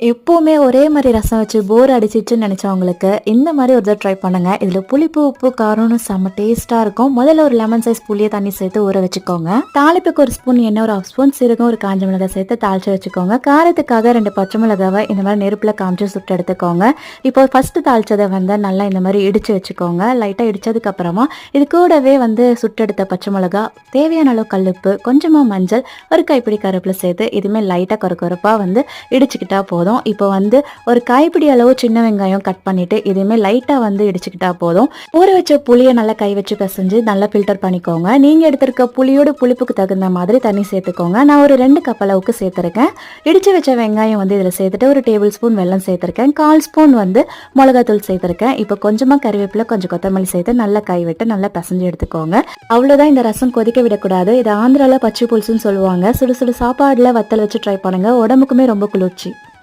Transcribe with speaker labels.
Speaker 1: எப்பவுமே ஒரே மாதிரி ரசம் வச்சு போர் அடிச்சிச்சுன்னு நினைச்சவங்களுக்கு இந்த மாதிரி ஒரு தடவை ட்ரை பண்ணுங்க. இதுல புளிப்பு, உப்பு, காரம்னு செம்ம டேஸ்டா இருக்கும். முதல்ல ஒரு லெமன் சைஸ் புளியை தண்ணி சேர்த்து ஊற வச்சுக்கோங்க. தாளிப்புக்கு ஒரு ஸ்பூன் எண்ணெய், ஒரு 1/2 ஸ்பூன் சீரகம், ஒரு காஞ்ச மிளகாய் சேர்த்து தாளிச்சு வச்சுக்கோங்க. காரத்துக்காக 2 பச்சை மிளகாவை இந்த மாதிரி நெருப்புல காமிச்சு சுட்டு எடுத்துக்கோங்க. இப்போ ஃபர்ஸ்ட் தாளிச்சதை நல்லா இந்த மாதிரி இடிச்சு வச்சுக்கோங்க. லைட்டா இடிச்சதுக்கு அப்புறமா இது கூடவே சுட்டெடுத்த பச்சை மிளகா, தேவையான அளவு கல்லுப்பு, கொஞ்சமா மஞ்சள், ஒரு கைப்பிடி கருவேப்பிலை சேர்த்து இதுமே லைட்டா கொரப்பா இடிச்சுக்கிட்டா போதும். இப்போ ஒரு கைப்பிடி அளவு சின்ன வெங்காயம் கட் பண்ணிட்டு இதுவுமே லைட்டா இடிச்சுக்கிட்டா போதும். ஊற வச்ச புளியை நல்லா கை வச்சு பிசைஞ்சு நல்லா ஃபில்டர் பண்ணிக்கோங்க. நீங்க எடுத்திருக்க புளியோட புளிப்புக்கு தகுந்த மாதிரி தண்ணி சேர்த்துக்கோங்க. நான் ஒரு 2 கப் அளவுக்கு சேர்த்திருக்கேன். இடிச்சு வச்ச வெங்காயம் இதுல சேர்த்துட்டு ஒரு டேபிள் ஸ்பூன் வெல்லம் சேர்த்திருக்கேன். 1/4 ஸ்பூன் மிளகாத்தூள் சேர்த்திருக்கேன். இப்போ கொஞ்சமா கறிவேப்பிலை, கொஞ்சம் கொத்தமல்லி சேர்த்து நல்லா கை விட்டு நல்லா பிசைஞ்சு எடுத்துக்கோங்க. அவ்வளவுதான். இந்த ரசம் கொதிக்க விடக்கூடாது. இது ஆந்திரால பச்சை புல்சுன்னு சொல்லுவாங்க. சுடு சுடு சாப்பாடுல வத்தல் வச்சு ட்ரை பண்ணுங்க. உடம்புக்குமே ரொம்ப குளிர்ச்சி.